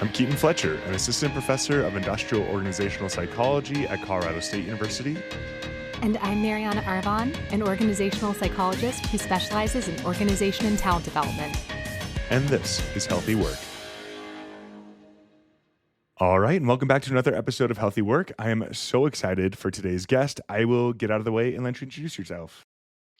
I'm Keaton Fletcher, an assistant professor of industrial organizational psychology at Colorado State University. And I'm Mariana Arvon, an organizational psychologist who specializes in organization and talent development. And this is Healthy Work. All right, and welcome back to another episode of Healthy Work. I am so excited for today's guest. I will get out of the way and let you introduce yourself.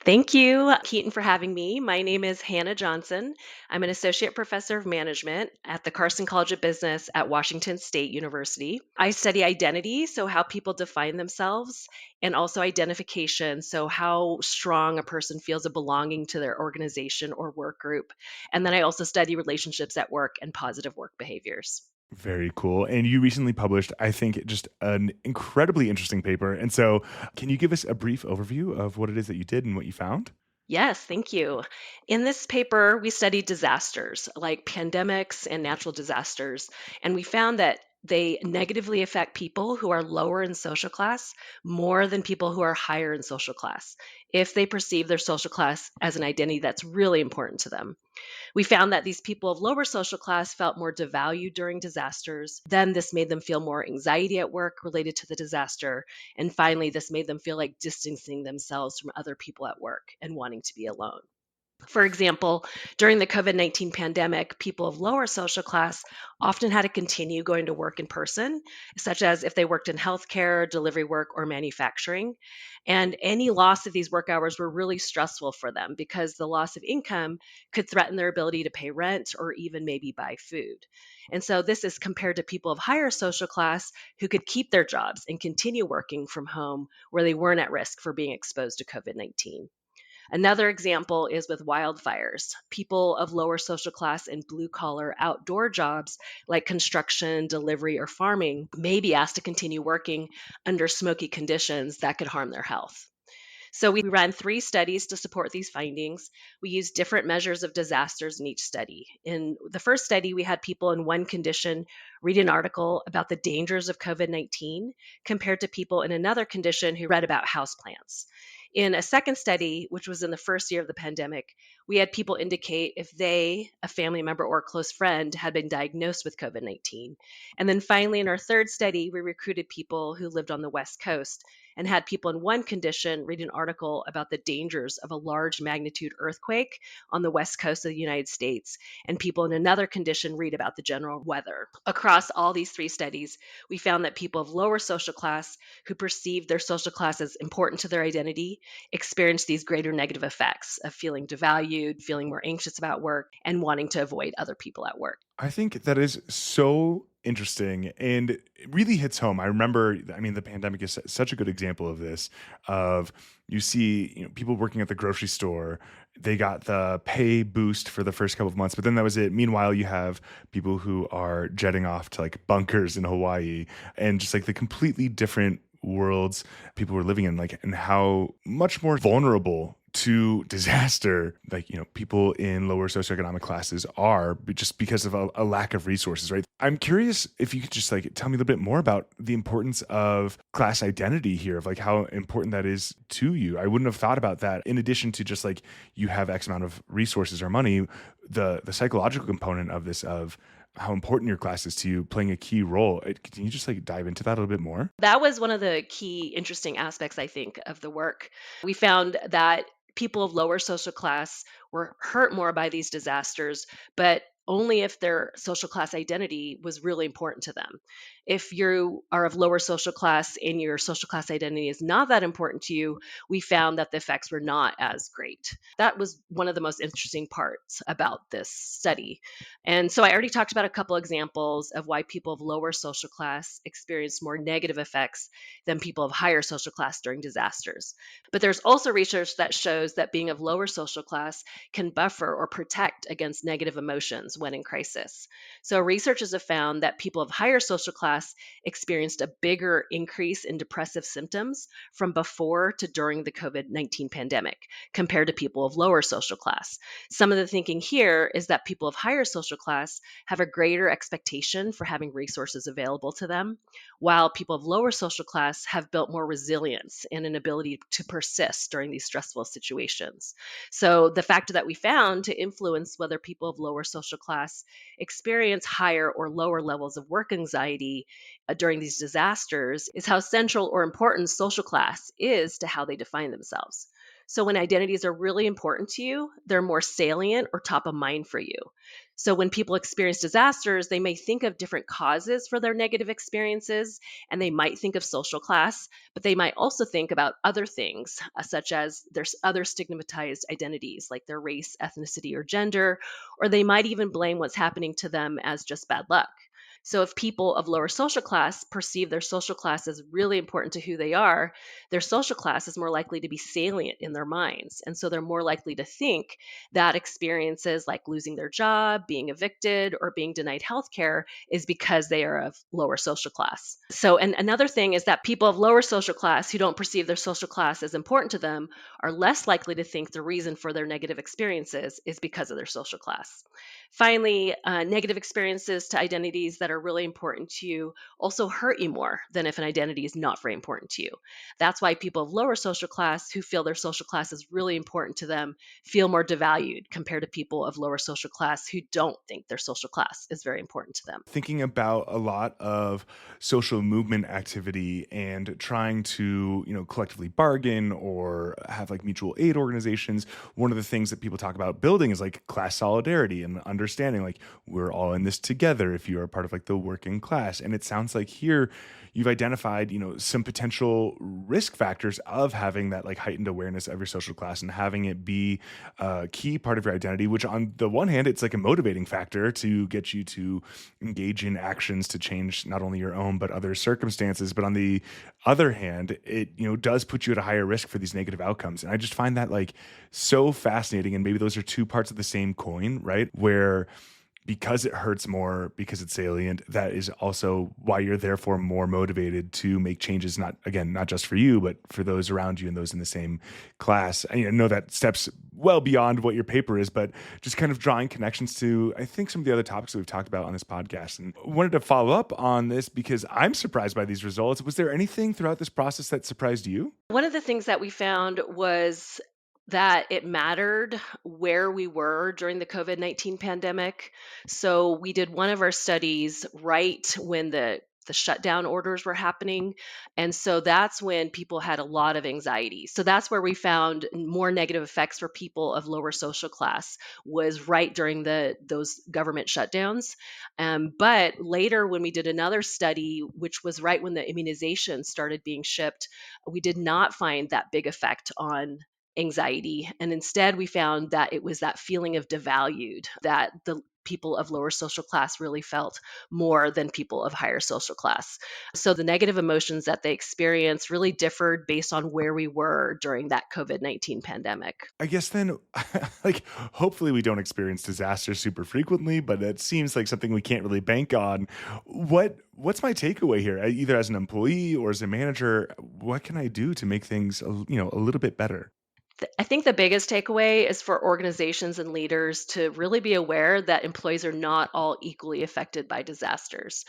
Thank you, Keaton, for having me. My name is Hannah Johnson. I'm an associate professor of management at the Carson College of Business at Washington State University. I study identity, so how people define themselves, and also identification, so how strong a person feels a belonging to their organization or work group. And then I also study relationships at work and positive work behaviors. Very cool. And you recently published, I think, just an incredibly interesting paper. And so, can you give us a brief overview of what it is that you did and what you found? Yes, thank you. In this paper, we studied disasters like pandemics and natural disasters, and we found that they negatively affect people who are lower in social class more than people who are higher in social class if they perceive their social class as an identity that's really important to them. We found that these people of lower social class felt more devalued during disasters. Then this made them feel more anxiety at work related to the disaster. And finally, this made them feel like distancing themselves from other people at work and wanting to be alone. For example, during the COVID-19 pandemic, people of lower social class often had to continue going to work in person, such as if they worked in healthcare, delivery work, or manufacturing. And any loss of these work hours were really stressful for them because the loss of income could threaten their ability to pay rent or even maybe buy food. And so this is compared to people of higher social class who could keep their jobs and continue working from home where they weren't at risk for being exposed to COVID-19. Another example is with wildfires. People of lower social class and blue collar outdoor jobs like construction, delivery, or farming may be asked to continue working under smoky conditions that could harm their health. So we ran 3 studies to support these findings. We used different measures of disasters in each study. In the first study, we had people in one condition read an article about the dangers of COVID-19 compared to people in another condition who read about houseplants. In a second study, which was in the first year of the pandemic, we had people indicate if they, a family member, or a close friend had been diagnosed with COVID-19. And then finally, in our third study, we recruited people who lived on the West Coast and had people in one condition read an article about the dangers of a large magnitude earthquake on the west coast of the United States, and people in another condition read about the general weather. Across all these 3 studies, we found that people of lower social class who perceived their social class as important to their identity experienced these greater negative effects of feeling devalued, feeling more anxious about work, and wanting to avoid other people at work. I think that is so interesting and it really hits home. I remember, the pandemic is such a good example of this. Of you see, people working at the grocery store, they got the pay boost for the first couple of months, but then that was it. Meanwhile, you have people who are jetting off to like bunkers in Hawaii and just like the completely different worlds people were living in, like, and how much more vulnerable to disaster, like, people in lower socioeconomic classes are just because of a lack of resources, right? I'm curious if you could just like tell me a little bit more about the importance of class identity here, of like how important that is to you. I wouldn't have thought about that. In addition to just like you have X amount of resources or money, the psychological component of this, of how important your class is to you, playing a key role. Can you just like dive into that a little bit more? That was one of the key interesting aspects, I think, of the work. We found that people of lower social class were hurt more by these disasters, but only if their social class identity was really important to them. If you are of lower social class and your social class identity is not that important to you, we found that the effects were not as great. That was one of the most interesting parts about this study. And so I already talked about a couple examples of why people of lower social class experienced more negative effects than people of higher social class during disasters. But there's also research that shows that being of lower social class can buffer or protect against negative emotions when in crisis. So researchers have found that people of higher social class class experienced a bigger increase in depressive symptoms from before to during the COVID-19 pandemic compared to people of lower social class. Some of the thinking here is that people of higher social class have a greater expectation for having resources available to them, while people of lower social class have built more resilience and an ability to persist during these stressful situations. So, the factor that we found to influence whether people of lower social class experience higher or lower levels of work anxiety during these disasters is how central or important social class is to how they define themselves. So, when identities are really important to you, they're more salient or top of mind for you. So, when people experience disasters, they may think of different causes for their negative experiences, and they might think of social class, but they might also think about other things, such as there's other stigmatized identities like their race, ethnicity, or gender, or they might even blame what's happening to them as just bad luck. So, if people of lower social class perceive their social class as really important to who they are, their social class is more likely to be salient in their minds. And so they're more likely to think that experiences like losing their job, being evicted, or being denied healthcare is because they are of lower social class. So, and another thing is that people of lower social class who don't perceive their social class as important to them are less likely to think the reason for their negative experiences is because of their social class. Finally, negative experiences to identities that are really important to you also hurt you more than if an identity is not very important to you. That's why people of lower social class who feel their social class is really important to them feel more devalued compared to people of lower social class who don't think their social class is very important to them. Thinking about a lot of social movement activity and trying to, collectively bargain or have like mutual aid organizations, one of the things that people talk about building is like class solidarity and understanding like we're all in this together if you are part of like the working class. And it sounds like here you've identified, some potential risk factors of having that like heightened awareness of your social class and having it be a key part of your identity, which on the one hand, it's like a motivating factor to get you to engage in actions to change not only your own but other circumstances. But on the other hand, it does put you at a higher risk for these negative outcomes. And I just find that like so fascinating. And maybe those are two parts of the same coin, right? Where because it hurts more, because it's salient, that is also why you're therefore more motivated to make changes, not just for you, but for those around you and those in the same class. I know that steps well beyond what your paper is, but just kind of drawing connections to, I think, some of the other topics that we've talked about on this podcast. And wanted to follow up on this because I'm surprised by these results. Was there anything throughout this process that surprised you? One of the things that we found was that it mattered where we were during the COVID-19 pandemic. So we did one of our studies right when the shutdown orders were happening. And so that's when people had a lot of anxiety. So that's where we found more negative effects for people of lower social class was right during those government shutdowns. But later when we did another study, which was right when the immunization started being shipped, we did not find that big effect on anxiety. And instead, we found that it was that feeling of devalued that the people of lower social class really felt more than people of higher social class. So the negative emotions that they experienced really differed based on where we were during that COVID-19 pandemic. I guess then, like, hopefully we don't experience disasters super frequently, but it seems like something we can't really bank on. What's my takeaway here? Either as an employee or as a manager, what can I do to make things, a little bit better? I think the biggest takeaway is for organizations and leaders to really be aware that employees are not all equally affected by disasters.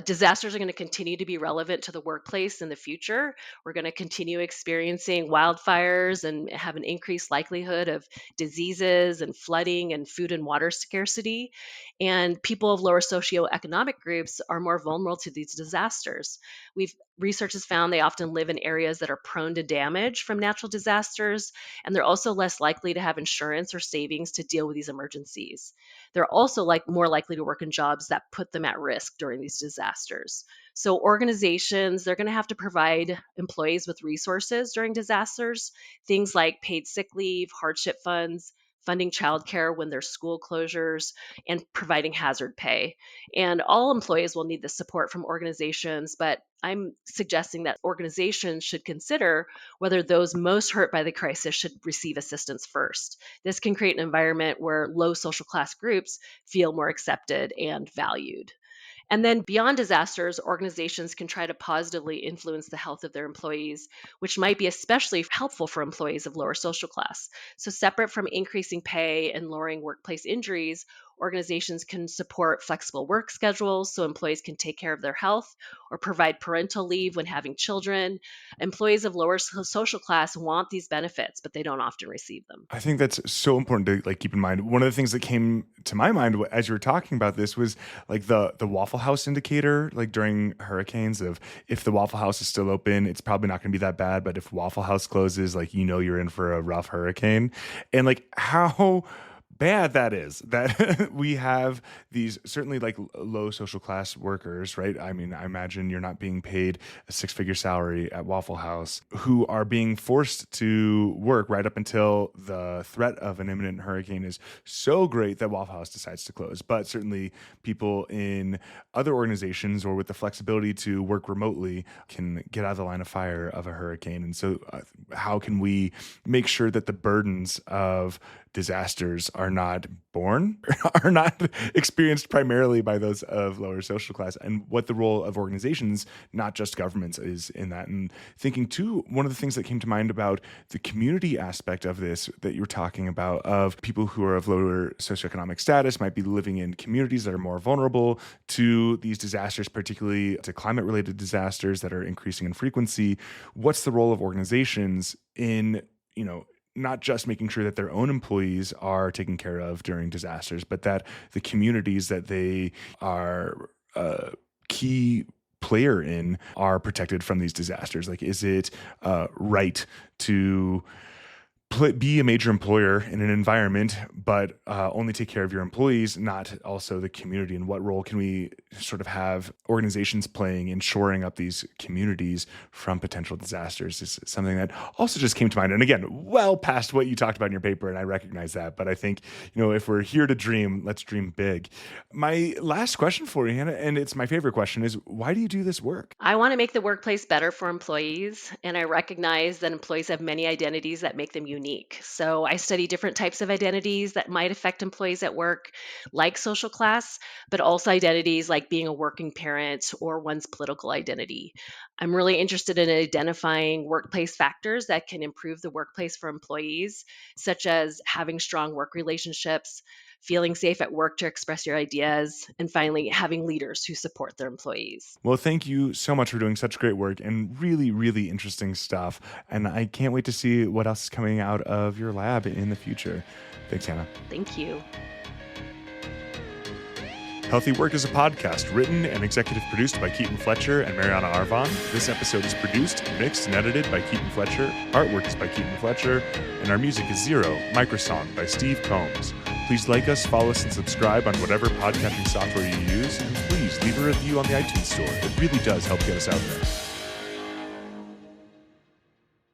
Disasters are going to continue to be relevant to the workplace in the future. We're going to continue experiencing wildfires and have an increased likelihood of diseases and flooding and food and water scarcity. And people of lower socioeconomic groups are more vulnerable to these disasters. We've Research has found they often live in areas that are prone to damage from natural disasters, and they're also less likely to have insurance or savings to deal with these emergencies. They're also more likely to work in jobs that put them at risk during these disasters. So organizations, they're going to have to provide employees with resources during disasters, things like paid sick leave, hardship funds, funding childcare when there's school closures, and providing hazard pay. And all employees will need the support from organizations, but I'm suggesting that organizations should consider whether those most hurt by the crisis should receive assistance first. This can create an environment where low social class groups feel more accepted and valued. And then beyond disasters, organizations can try to positively influence the health of their employees, which might be especially helpful for employees of lower social class. So, separate from increasing pay and lowering workplace injuries, organizations can support flexible work schedules so employees can take care of their health or provide parental leave when having children. Employees of lower social class want these benefits, but they don't often receive them. I think that's so important to like keep in mind. One of the things that came to my mind as you were talking about this was like the Waffle House indicator, like during hurricanes of if the Waffle House is still open, it's probably not going to be that bad. But if Waffle House closes, like you're in for a rough hurricane, and like how bad that is that we have these certainly like low social class workers, right? I mean, I imagine you're not being paid a six-figure salary at Waffle House who are being forced to work right up until the threat of an imminent hurricane is so great that Waffle House decides to close. But certainly people in other organizations or with the flexibility to work remotely can get out of the line of fire of a hurricane. And so how can we make sure that the burdens of disasters are not born are not experienced primarily by those of lower social class, and what the role of organizations, not just governments, is in that. And thinking too, one of the things that came to mind about the community aspect of this that you were talking about, of people who are of lower socioeconomic status might be living in communities that are more vulnerable to these disasters, particularly to climate related disasters that are increasing in frequency. What's the role of organizations in, not just making sure that their own employees are taken care of during disasters, but that the communities that they are a key player in are protected from these disasters? Like, is it right to be a major employer in an environment, but only take care of your employees, not also the community? And what role can we sort of have organizations playing in shoring up these communities from potential disasters is something that also just came to mind. And again, well past what you talked about in your paper, and I recognize that. But I think, if we're here to dream, let's dream big. My last question for you, Hannah, and it's my favorite question, is why do you do this work? I want to make the workplace better for employees, and I recognize that employees have many identities that make them unique. So I study different types of identities that might affect employees at work, like social class, but also identities like being a working parent or one's political identity. I'm really interested in identifying workplace factors that can improve the workplace for employees, such as having strong work relationships, feeling safe at work to express your ideas, and finally, having leaders who support their employees. Well, thank you so much for doing such great work and really, really interesting stuff. And I can't wait to see what else is coming out of your lab in the future. Thanks, Hannah. Thank you. Healthy Work is a podcast written and executive produced by Keaton Fletcher and Mariana Arvon. This episode is produced, mixed, and edited by Keaton Fletcher. Artwork is by Keaton Fletcher. And our music is Zero, Microsong by Steve Combs. Please like us, follow us, and subscribe on whatever podcasting software you use. And please leave a review on the iTunes Store. It really does help get us out there.